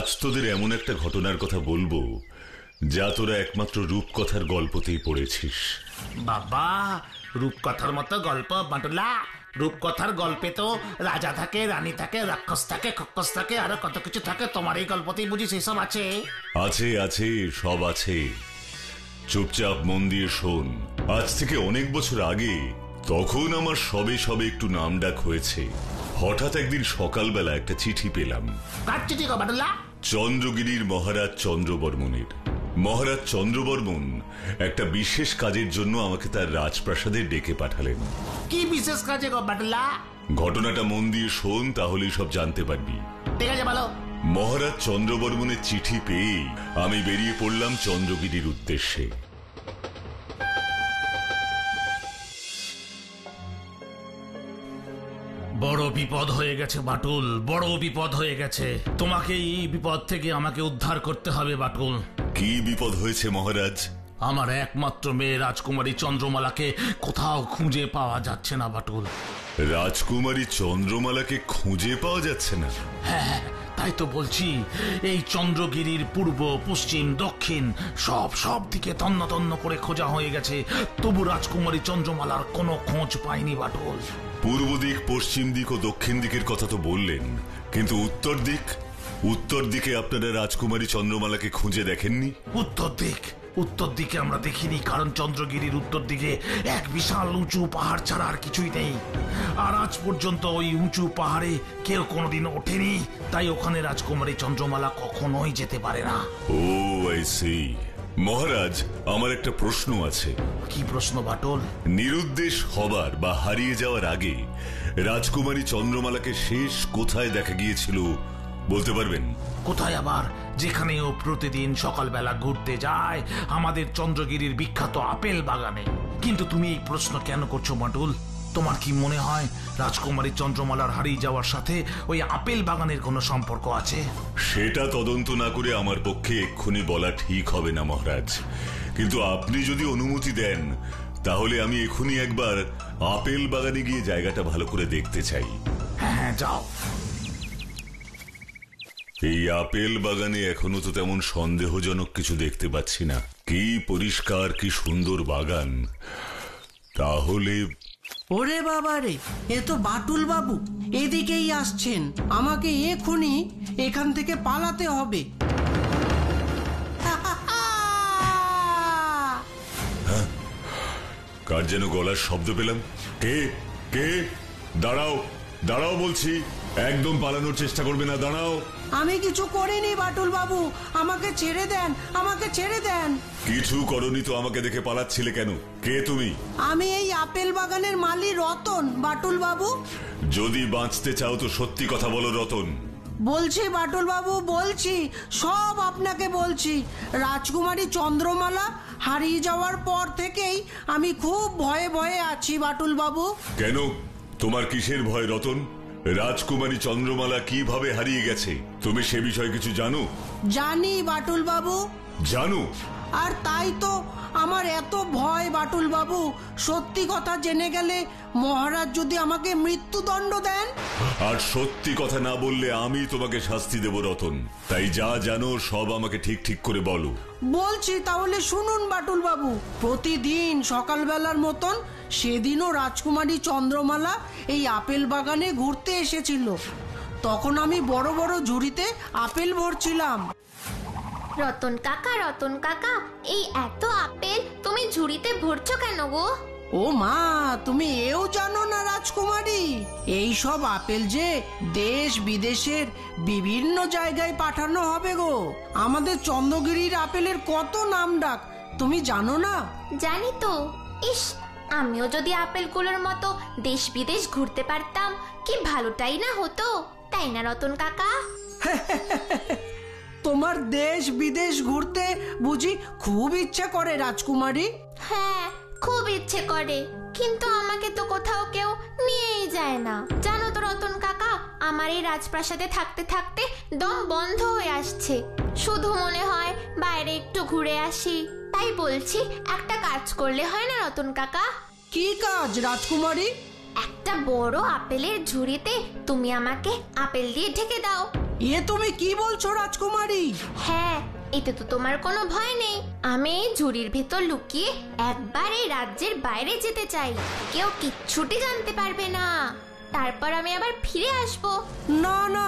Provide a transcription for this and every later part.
আজ তোদের এমন একটা ঘটনার কথা বলবো যা তোরা একমাত্র রূপকথার গল্পতেই পড়েছিস। বাবা, রূপকথার মতো গল্প বাটুলা? রূপকথার গল্পে তো রাজা থাকে, রানী থাকে, রাক্ষস থাকে, খক্ষস থাকে, আরো কত কিছু থাকে। তোমার এই গল্পতেই বুঝি সেসব আছে? আছে আছে, সব আছে। চুপচাপ মন দিয়ে শোন। আজ থেকে অনেক বছর আগে, তখন আমার সবে সবে একটু নাম ডাক হয়েছে, হঠাৎ একদিন সকালবেলা একটা চিঠি পেলাম। কার চিঠি গো বাটুলা? চন্দ্রগিরির মহারাজ চন্দ্রবর্মনের। মহারাজ চন্দ্রবর্মন একটা বিশেষ কাজের জন্য আমাকে তার রাজপ্রাসাদে ডেকে পাঠালেন। কি বিশেষ কাজে গো বাটুলা? ঘটনাটা মন দিয়ে শোন, তাহলেই সব জানতে পারবি। ঠিক আছে, বলো। মহারাজ চন্দ্রবর্মনের চিঠি পেয়ে আমি বেরিয়ে পড়লাম চন্দ্রগিরির উদ্দেশ্যে। বড় বিপদ হয়ে গেছে বাটুল, বড় বিপদ হয়ে গেছে। তোমাকে এই বিপদ থেকে আমাকে উদ্ধার করতে হবে বাটুল। কি বিপদ হয়েছে মহারাজ? আমার একমাত্র মেয়ে রাজকুমারী চন্দ্রমালাকে কোথাও খুঁজে পাওয়া যাচ্ছে না বাটুল। রাজকুমারী চন্দ্রমালাকে খুঁজে পাওয়া যাচ্ছে না? হ্যাঁ, তাই তো বলছি। এই চন্দ্রগিরির পূর্ব, পশ্চিম, দক্ষিণ সব দিকে তন্ন তন্ন করে খোঁজা হয়ে গেছে, তবু রাজকুমারী চন্দ্রমালার কোনো খোঁজ পাইনি বাটুল। পূর্ব দিক, পশ্চিম দিক ও দক্ষিণ দিকের কথা তো বললেন, কিন্তু উত্তর দিক? উত্তর দিকে আপনারা রাজকুমারী চন্দ্রমালাকে খুঁজে দেখেননি? উত্তর দিকে আমরা দেখিনি, কারণ চন্দ্রগিরির উত্তর দিকে এক বিশাল উঁচু পাহাড় ছাড়া আর কিছুই নেই। আর আজ পর্যন্ত ওই উঁচু পাহাড়ে কেউ কোনোদিন ওঠেনি, তাই ওখানে রাজকুমারী চন্দ্রমালা কখনোই যেতে পারে না। ও আই সি। মহারাজ, আমার একটা প্রশ্ন আছে। কি প্রশ্ন বাটুল? নিরুদ্দেশ হবার বা হারিয়ে যাওয়ার আগে রাজকুমারী চন্দ্রমালাকে শেষ কোথায় দেখা গিয়েছিল বলতে পারবেন? কোথায় আবার? যেখানে ও প্রতিদিন সকালবেলা ঘুরতে যায়, আমাদের চন্দ্রগিরির বিখ্যাত আপেল বাগানে। কিন্তু তুমি এই প্রশ্ন কেন করছো বাটুল? তোমার কি মনে হয় রাজকুমারী চন্দ্রমালার হারিয়ে যাওয়ার সাথে ওই আপেল বাগানের কোনো সম্পর্ক আছে? সেটা তদন্ত না করে আমার পক্ষে এক্ষুনি বলা ঠিক হবে না মহারাজ, কিন্তু আপনি যদি অনুমতি দেন তাহলে আমি এক্ষুনি একবার আপেল বাগানে গিয়ে জায়গাটা ভালো করে দেখতে চাই। হ্যাঁ, যাও। এই আপেল বাগানে এখনো তো তেমন সন্দেহজনক কিছু দেখতে পাচ্ছি না। কি পরিষ্কার, কি সুন্দর বাগান। তাহলে ওরে বাবা রে, এ তো বাটুল বাবু এদিকেই আসছেন। আমাকে এক্ষুনি এখান থেকে পালাতে হবে। কার যেন গলার শব্দ পেলাম। কে কে? দাঁড়াও দাঁড়াও বলছি, একদম পালানোর চেষ্টা করবে না, দাঁড়াও। আমি কিছু করিনি বাটুল বাবু, আমাকে ছেড়ে দেন, আমাকে ছেড়ে দেন। কিছু করনি তো আমাকে দেখে পালাচ্ছিলে কেন? কে তুমি? আমি এই আপেল বাগানের মালি রতন বাটুল বাবু। যদি বাঁচতে চাও তো সত্যি কথা বলো রতন। বলছি বাটুল বাবু, বলছি, সব আপনাকে বলছি। রাজকুমারী চন্দ্রমালা হারিয়ে যাওয়ার পর থেকেই আমি খুব ভয়ে ভয়ে আছি বাটুল বাবু। কেন? তোমার কিসের ভয় রতন? রাজকুমারী চন্দ্রমালা কিভাবে হারিয়ে গেছে তুমি সে বিষয়ে কিছু জানো? জানি বাটুল বাবু। জানো? আর তাই তো আমার এত ভয় বাটুল বাবু। সত্যি কথা জেনে গেলে মহারাজ যদি আমাকে মৃত্যুদণ্ড দেন। আর সত্যি কথা না বললে আমি তোমাকে শাস্তি দেব রতন। তাই যা জানো সব আমাকে ঠিক ঠিক করে বলো। বলছি, তাহলে শুনুন বাটুল বাবু। প্রতিদিন সকালবেলার মতন সেদিনও রাজকুমারী চন্দ্রমালা এই আপেল বাগানে ঘুরতে এসেছিল। তখন আমি বড় বড় ঝুড়িতে আপেল ভরছিলাম। রতন কাকা, এই এত আপেল তুমি ঝুড়িতে ভরছো কেন গো? ও মা, তুমি এও জানো না রাজকুমারী? এই সব আপেল যে দেশ বিদেশের বিভিন্ন জায়গায় পাঠানো হবে গো। আমাদের চন্দ্রগিরির আপেলের কত নাম ডাক, তুমি জানো না? জানি তো। ইস, আমিও যদি আপেলগুলোর মতো দেশ বিদেশ ঘুরতে পারতাম, কি ভালোটাই না হতো, তাই না রতন কাকা? তোমার দেশ বিদেশ ঘুরতে বুঝি খুব ইচ্ছে করে রাজকুমারী? হ্যাঁ, খুব ইচ্ছে করে, কিন্তু আমাকে তো কোথাও কেউ নিয়েই যায় না। জানো তো রতন কাকা, আমার এই রাজপ্রাসাদে থাকতে থাকতে দম বন্ধ হয়ে আসছে। শুধু মনে হয় বাইরে একটু ঘুরে আসি। তাই বলছি, একটা কাজ করলে হয় না রতন কাকা? কি কাজ রাজকুমারী? একটা বড় আপেলের ঝুড়িতে তুমি আমাকে আপেল দিয়ে ঢেকে দাও, এ তুমি কি বলছো রাজকুমারী? হ্যাঁ, এতে তো তোমার কোনো ভয় নেই। আমি এই ঝুড়ির ভেতর লুকিয়ে একবার এই রাজ্যের বাইরে যেতে চাই, কেউ কিচ্ছুটি জানতে পারবে না। তারপর আমি আবার ফিরে আসবো। না না,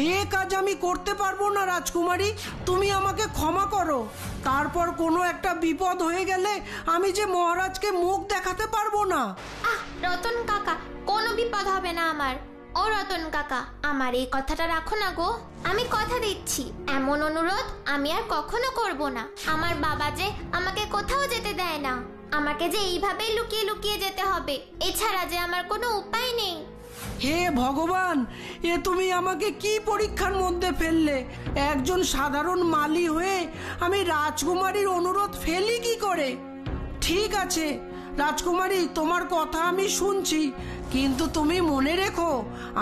এ কাজ আমি করতে পারবো না রাজকুমারী, তুমি আমাকে ক্ষমা করো। তারপর কোনো একটা বিপদ হয়ে গেলে আমি যে মহারাজকে মুখ দেখাতে পারবো না। রতন কাকা, কোনো বিপদ হবে না আমার। ও রতন কাকা, আমার এই কথাটা রাখো না গো। আমি কথা দিচ্ছি, এমন অনুরোধ আমি আর কখনো করব না। আমার বাবা যে আমাকে কোথাও যেতে দেয় না, আমাকে যে এইভাবেই লুকিয়ে লুকিয়ে যেতে হবে, এছাড়া যে আমার কোনো উপায় নেই। হে ভগবান, এ তুমি আমাকে কি পরীক্ষার মধ্যে ফেললে? একজন সাধারণ মালী হয়ে আমি রাজকুমারীর অনুরোধ ফেলি কি করে? ঠিক আছে রাজকুমারী, তোমার কথা আমি শুনছি, কিন্তু তুমি মনে রেখো,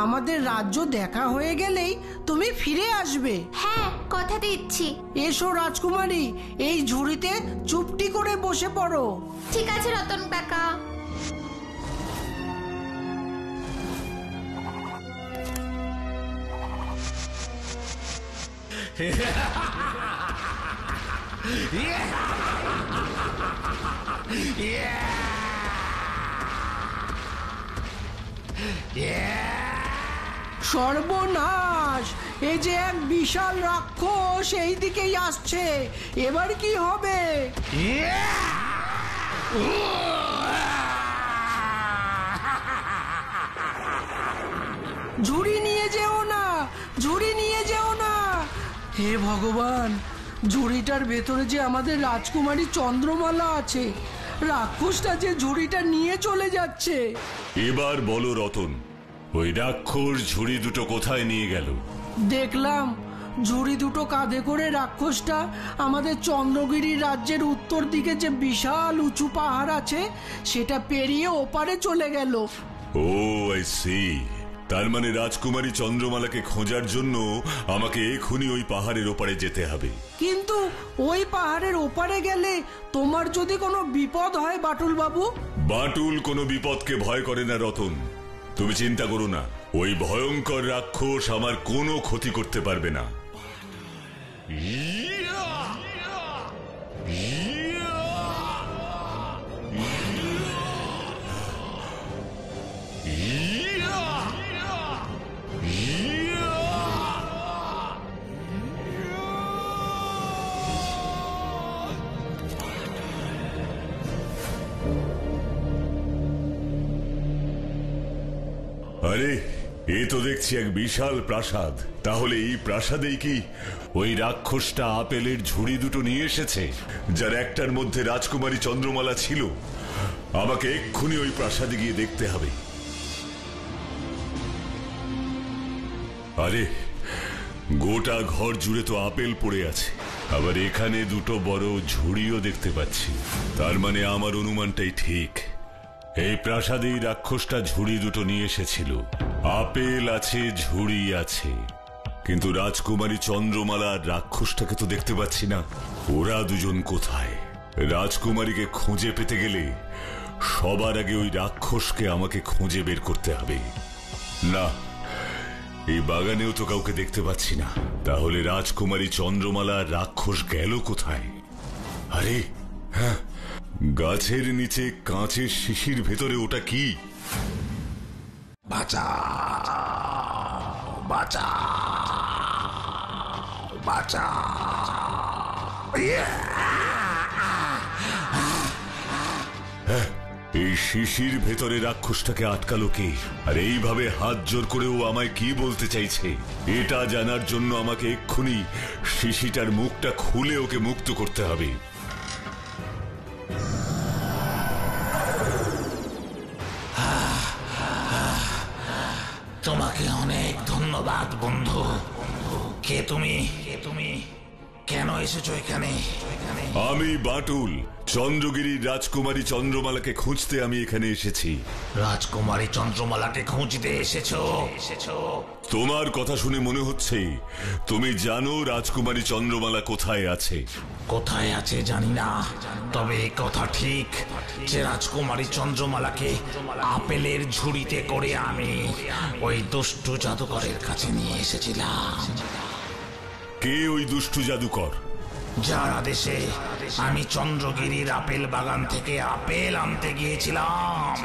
আমাদের রাজ্য দেখা হয়ে গেলেই তুমি ফিরে আসবে। হ্যাঁ, কথা দিচ্ছি। এসো রাজকুমারী, এই ঝুড়িতে চুপটি করে বসে পড়ো। ঠিক আছে রতন কাকা। সর্বনাশ, এই যে এক বিশাল রাক্ষস এই দিকেই আসছে, এবার কি হবে? ঝুড়ি নিয়ে যেও না, ঝুড়ি নিয়ে যেও না। হে ভগবান, ঝুড়িটার ভেতরে যে আমাদের রাজকুমারী চন্দ্রমালা আছে, রাক্ষসটা যে ঝুড়িটা নিয়ে চলে যাচ্ছে। এবার বলো রতন, ওই রাক্ষস ঝুড়ি দুটো কোথায় নিয়ে গেল? দেখলাম ঝুড়ি দুটো কাঁধে করে রাক্ষসটা আমাদের চন্দ্রগিরি রাজ্যের উত্তর দিকে যে বিশাল উঁচু পাহাড় আছে সেটা পেরিয়ে ওপারে চলে গেল। ও আই সি, তার মানে রাজকুমারী চন্দ্রমালাকে খোঁজার জন্য আমাকে এখনই ওই পাহাড়ের ওপারে যেতে হবে। কিন্তু ওই পাহাড়ের ওপারে গেলে তোমার যদি কোনো বিপদ হয় বাটুল বাবু? বাটুল কোনো বিপদকে ভয় করে না রতন, তুমি চিন্তা করো না। ওই ভয়ঙ্কর রাক্ষস আমার কোনো ক্ষতি করতে পারবে না। আরে, এ তো দেখছি এক বিশাল প্রাসাদ। তাহলে এই প্রাসাদেই কি ওই রাক্ষসটা আপেলের ঝুড়ি দুটো নিয়ে এসেছে, যার একটার মধ্যে রাজকুমারী চন্দ্রমালা ছিল? আমাকে এক্ষুনি ওই প্রাসাদে গিয়ে দেখতে হবে। আরে, গোটা ঘর জুড়ে তো আপেল পড়ে আছে, আবার এখানে দুটো বড় ঝুড়িও দেখতে পাচ্ছি। তার মানে আমার অনুমানটাই ঠিক, এই প্রাসাদেই রাক্ষসটা ঝুড়ি দুটো নিয়ে এসেছিল। আপেল আছে, ঝুড়ি আছে, কিন্তু রাজকুমারী চন্দ্রমালা আর রাক্ষসটাকে তো দেখতে পাচ্ছি না। ওরা দুজন কোথায়? রাজকুমারীকে খুঁজে পেতে গেলে সবার আগে ওই রাক্ষসকে আমাকে খুঁজে বের করতে হবে। না, এই বাগানেও তো কাউকে দেখতে পাচ্ছি না। তাহলে রাজকুমারী চন্দ্রমালা আর রাক্ষস গেল কোথায়? আরে হ্যাঁ, গাছের নিচে কাঁচের শিশির ভেতরে ওটা কি? বাঁচাও, বাঁচাও, বাঁচাও। এই শিশির ভেতরে রাক্ষসটাকে আটকালো কে? আর এইভাবে হাত জোর করেও আমায় কি বলতে চাইছে, এটা জানার জন্য আমাকে এক্ষুনি শিশিটার মুখটা খুলে ওকে মুক্ত করতে হবে। তোমাকে অনেক ধন্যবাদ বন্ধু। কে তুমি? কে তুমি? কেন এসেছো এখানে? আমি বাটুল, চন্দ্রগিরির রাজকুমারী চন্দ্রমালাকে খুঁজতে আমি এখানে এসেছি। রাজকুমারী চন্দ্রমালাকে খুঁজতে এসেছো? তোমার কথা শুনে মনে হচ্ছে তুমি জানো রাজকুমারী চন্দ্রমালা কোথায় আছে। কোথায় আছে জানি না, তবে এই কথা ঠিক যে রাজকুমারী চন্দ্রমালাকে আপেলের ঝুড়িতে করে আমি ওই দুষ্টু জাদুকরের কাছে নিয়ে এসেছিলাম। কে ওই দুষ্টু জাদুকর? যার আদেশে আমি চন্দ্রগিরির আপেল বাগান থেকে আপেল আনতে গিয়েছিলাম,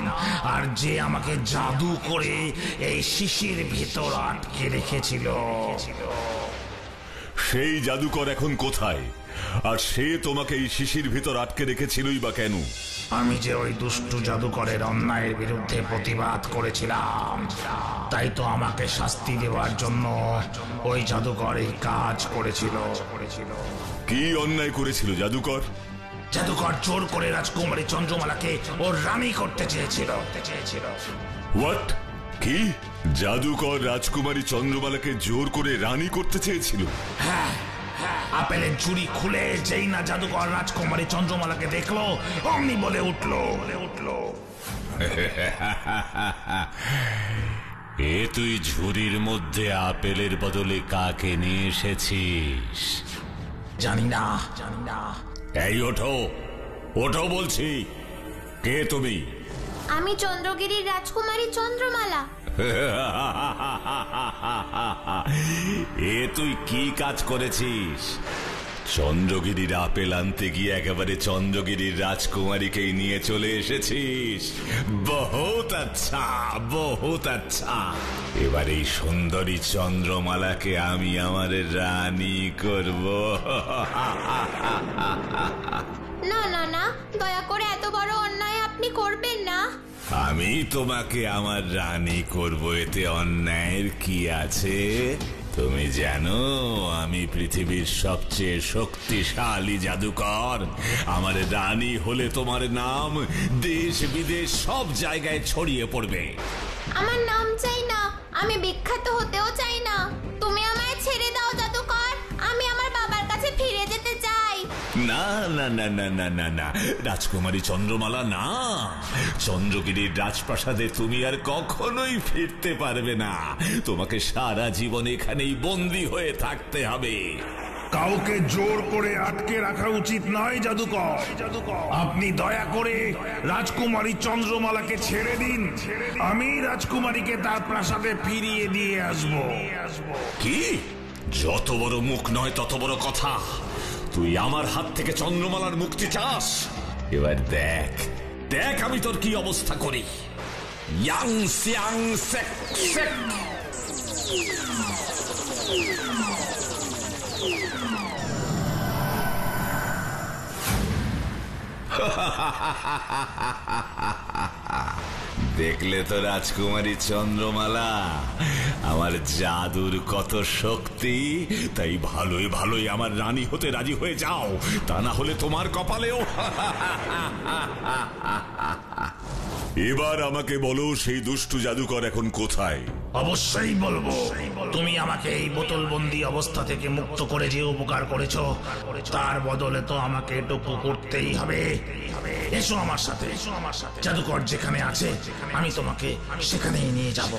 আর যে আমাকে জাদু করে এই শিশির ভিতর আটকে রেখেছিল। সেই জাদুকর এখন কোথায়? আর সে তোমাকে এই শিশির ভিতর আটকে রেখেছিলই বা কেন? আমি যে ওই দুষ্টু জাদুকরের অন্যায়ের বিরুদ্ধে প্রতিবাদ করেছিলাম, তাই তো আমাকে শাস্তি দেওয়ার জন্য ওই জাদুকর এই কাজ করেছিল। কি অন্যায় করেছিল জাদুকর? জাদুকর জোর করে রাজকুমারী চন্দ্রমালাকে ওর রানী করতে চেয়েছিল। হোয়াট? কি? জাদুকর রাজকুমারী চন্দ্রমালাকে জোর করে রানী করতে চেয়েছিল? হ্যাঁ, আপেলের ঝুড়ি খুলে যেই না জাদুকর রাজকুমারী চন্দ্রমালাকে দেখলো, অমনি বলে উঠলো এ তুই ঝুড়ির মধ্যে আপেলের বদলে কাকে নিয়ে এসেছিস? জানি না। এই ওঠো, ওঠো বলছি। কে তুমি? আমি চন্দ্রগিরির রাজকুমারী চন্দ্রমালা। এ তুই কি কাজ করেছিস? চন্দ্রগিরির আপেল আনতে গিয়ে একেবারে চন্দ্রগিরির রাজকুমারীকেই নিয়ে চলে এসেছিস। বহুত আচ্ছা, বহুত আচ্ছা। এবার এই সুন্দরী চন্দ্রমালাকে আমি আমার রানী করব। না না না, দয়া করে এত বড় অন্যায় আপনি করবেন না। আমি তোমাকে আমার রানী করব, এতে অন্যায়ের কি আছে? তুমি জানো আমি পৃথিবীর সবচেয়ে শক্তিশালী জাদুকর। আমার রানী হলে তোমার নাম দেশ বিদেশ সব জায়গায় ছড়িয়ে পড়বে। আমার নাম চাই না, আমি বিখ্যাত হতেও চাই না। তুমি আমায় ছেড়ে দাও জাদুকর, আমি আমার বাবার কাছে ফিরে যেতে চাই। না না না না না না না, রাজকুমারী চন্দ্রমালা না, চন্দ্রগিরির রাজপ্রাসাদে তুমি আর কখনোই ফিরতে পারবে না। তোমাকে সারা জীবন এখানেই বন্দী হয়ে থাকতে হবে। কাউকে জোর করে আটকে রাখা উচিত নয় জাদুকর। আপনি দয়া করে রাজকুমারী চন্দ্রমালাকে ছেড়ে দিন, আমি রাজকুমারীকে তার প্রাসাদে ফিরিয়ে দিয়ে আসব। কি? যত বড় মুখ নয় তত বড় কথা। তুই আমার হাত থেকে চন্দ্রমালার মুক্তি চাস? এবার দেখ দেখ আমি তোর কি অবস্থা করি। ইয়াং সিয়াং সেক সেক। দেখলে তো রাজকুমারী চন্দ্রমালা, আমার জাদুর কত শক্তি। তাই ভালোই ভালোই আমার রানী হতে রাজি হয়ে যাও, তা না হলে তোমার কপালেও। এবার আমাকে বলো সেই দুষ্টু জাদুকর এখন কোথায়? অবশ্যই বলবো। তুমি আমাকে এই বোতলবন্দি অবস্থা থেকে মুক্ত করে যে উপকার করেছো, তার বদলে তো আমাকে এটুকু করতেই হবে। এসো আমার সাথে, জাদুকর যেখানে আছে আমি তোমাকে সেখানেই নিয়ে যাব।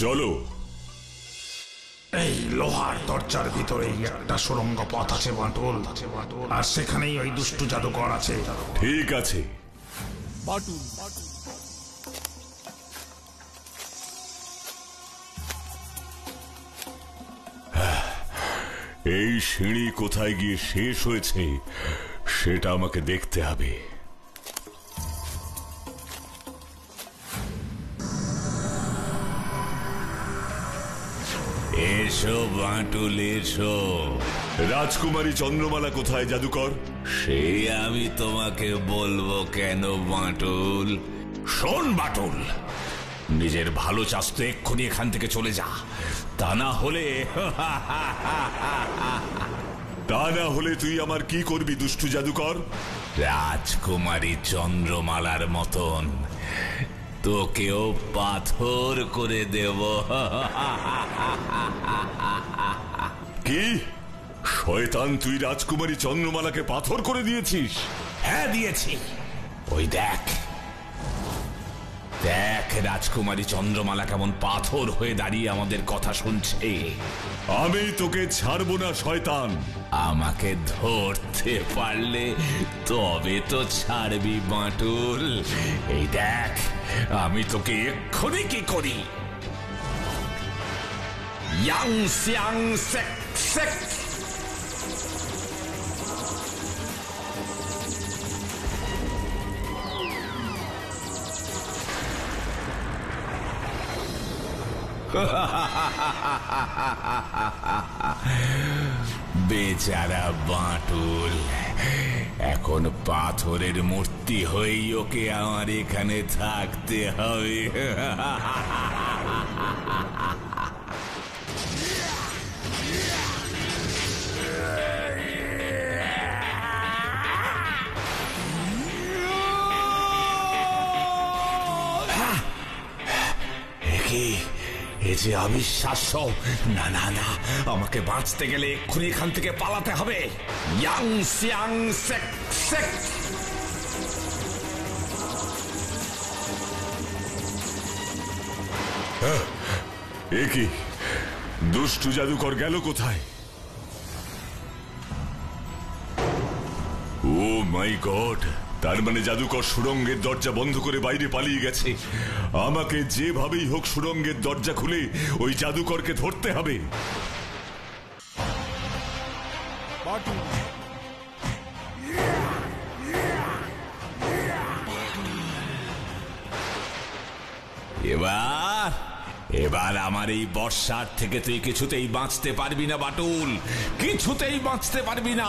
চলো। এই লোহার দরজার ভিতরে একটা সুড়ঙ্গ পথ আছে বাটুল, আর সেখানেই ওই দুষ্টু জাদুকর আছে। ঠিক আছে। এই সিঁড়ি কোথায় গিয়ে শেষ হয়েছে সেটা আমাকে দেখতে হবে। এসো বাটুল এসো। রাজকুমারী চন্দ্রমালা কোথায় জাদুকর? সে আমি তোমাকে বলবো কেন বাটুল। শোন বাটুল, নিজের ভালো চাস তো এক্ষুনি এখান থেকে চলে যা, তা না হলে তুই আমার কি করবি দুষ্টু জাদুকর? রাজকুমারী চন্দ্রমালার মতন তোকেও পাথর করে দেব। কি? শয়তান, তুই রাজকুমারী চন্দ্রমালাকে পাথর করে দিয়েছিস? হ্যাঁ দিয়েছি। ওই দেখ দেখ রাজকুমারী চন্দ্রমালা কেমন পাথর হয়ে দাঁড়িয়ে আমাদের কথা শুনছে। আমি তোকে ছাড়বো না শয়তান। আমাকে ধরতে পারলে তবে তো ছাড়বি বাঁটুল। এই দেখ আমি তোকে এক্ষুনি কি করি। ইয়াং সিয়াং সেক সেক। বেচারা বাঁটুল, এখন পাথরের মূর্তি হয়েই ওকে আমার এখানে থাকতে হবে। এ যে অবিশ্বাস্য। না না না, আমাকে বাঁচতে গেলে এক্ষুনি এখান থেকে পালাতে হবে। ইয়াং সিয়াং সেক সেক। এ কি, দুষ্টু জাদুকর গেল কোথায়? ও মাই গড, তার মানে জাদুকর সুড়ঙ্গের দরজা বন্ধ করে বাইরে পালিয়ে গেছে। আমাকে যেভাবেই হোক সুড়ঙ্গের দরজা খুলে ওই জাদুকরকে ধরতে হবে। এবার এবার আমার এই বর্ষার থেকে তুই কিছুতেই বাঁচতে পারবি না বাটুল, কিছুতেই বাঁচতে পারবি না।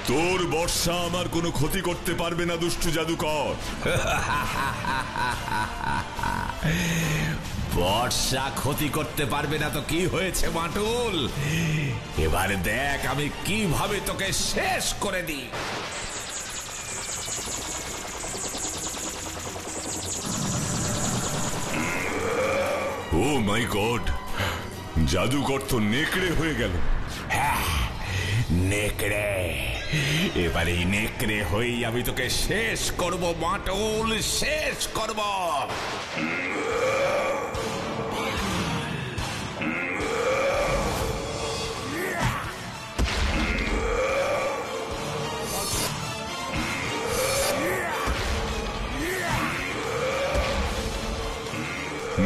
তোর বর্ষা আমার কোনো ক্ষতি করতে পারবে না দুষ্টু জাদুকর। বর্ষা ক্ষতি করতে পারবে না তো কি হয়েছে বাটুল? এবার দেখ আমি কিভাবে তোকে শেষ করে দিই। ও মাই গড, জাদুকর তো নেকড়ে হয়ে গেল। হ্যাঁ, নেকড়ে। এবার এই নেকড়ে হয়েই আমি তোকে শেষ করব বাটুল, শেষ করব।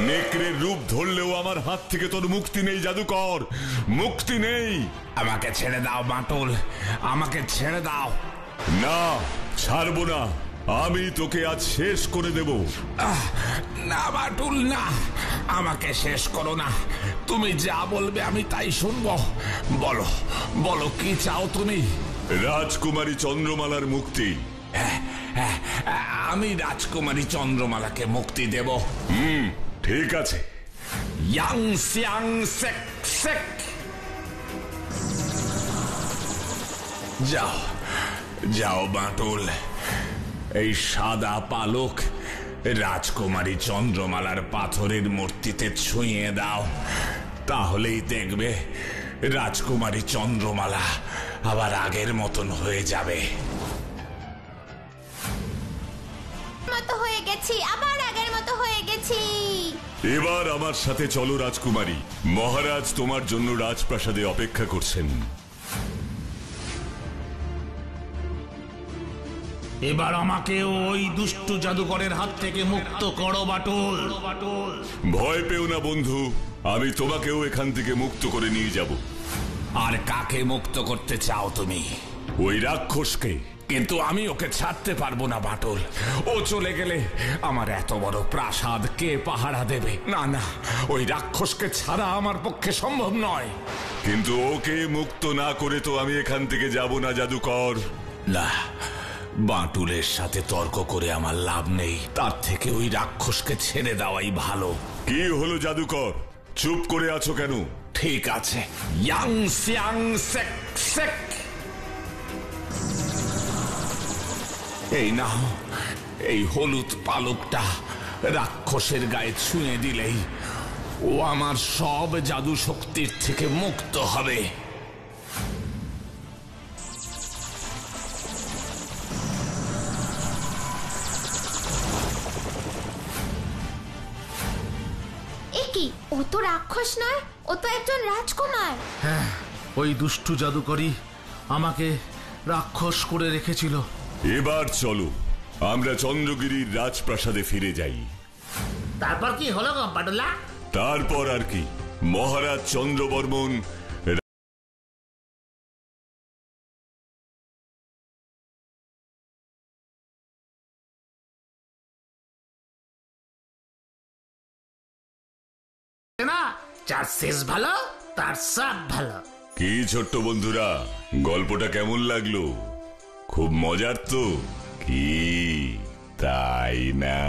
নেকড়ের রূপ ধরলেও আমার হাত থেকে তোর মুক্তি নেই জাদুকর, মুক্তি নেই। আমাকে ছেড়ে দাও বাটুল, আমাকে ছেড়ে দাও। না, ছাড়বো না, আমি তোকে আজ শেষ করে দেব। না বাটুল না, আমাকে শেষ করো না। তুমি যা বলবে আমি তাই শুনবো। বলো বলো কি চাও তুমি? রাজকুমারী চন্দ্রমালার মুক্তি। আমি রাজকুমারী চন্দ্রমালাকে মুক্তি দেব। ঠিক আছে। ইয়াং সিয়াং সেক সেক। যাও যাও বাটুল, এই সাদা পালক রাজকুমারী চন্দ্রমালার পাথরের মূর্তিতে ছুঁয়ে দাও, তাহলেই দেখবে রাজকুমারী চন্দ্রমালা আবার আগের মতন হয়ে যাবে। মতো হয়ে গেছি, আবার আগের মতো হয়ে গেছি। এবার আমার সাথে চলো রাজকুমারী, মহারাজ তোমার জন্য রাজপ্রাসাদে অপেক্ষা করছেন। এবার আমাকে ওই দুষ্টু জাদুকরের হাত থেকে মুক্ত করো বাটুল। ভয় পেও না বন্ধু, আমি তোমাকেও এখান থেকে মুক্ত করে নিয়ে যাব। আর কাকে মুক্ত করতে চাও তুমি? ওই রাক্ষসকে। কিন্তু আমি ওকে ছাড়তে পারবো না বাটুল। ও চলে গেলে আমার এত বড় প্রাসাদ কে পাহারা দেবে? না না, ওই রাক্ষসকে ছাড়া আমার পক্ষে সম্ভব নয়। কিন্তু ওকে মুক্ত না করে তো আমি এখান থেকে যাব না জাদুকর। না, বাটুলের সাথে তর্ক করে আমার লাভ নেই, তার থেকে ওই রাক্ষসকে ছেড়ে দেওয়াই ভালো। কি হলো জাদুকর, চুপ করে আছো কেন? ঠিক আছে, ইয়াং সিয়াং সেক সেক। এই নাও, এই হলুদ পালকটা রাক্ষসের গায়ে ছুঁয়ে দিলেই ও আমার সব জাদু শক্তির থেকে মুক্ত হবে। এ কি, ও তো রাক্ষস নয়, ও তো একজন রাজকুমার। হ্যাঁ, ওই দুষ্টু জাদুকরী আমাকে রাক্ষস করে রেখেছিল। এবার চলো আমরা চন্দ্রগিরির রাজপ্রাসাদে ফিরে যাই। তারপর কি হলো গো বাটুলা? তারপর আর কি, মহারাজ চন্দ্রবর্মন না, যার শেষ ভালো তার সব ভালো। কি ছোট্ট বন্ধুরা, গল্পটা কেমন লাগলো? খুব মজার তো, কি তাই না?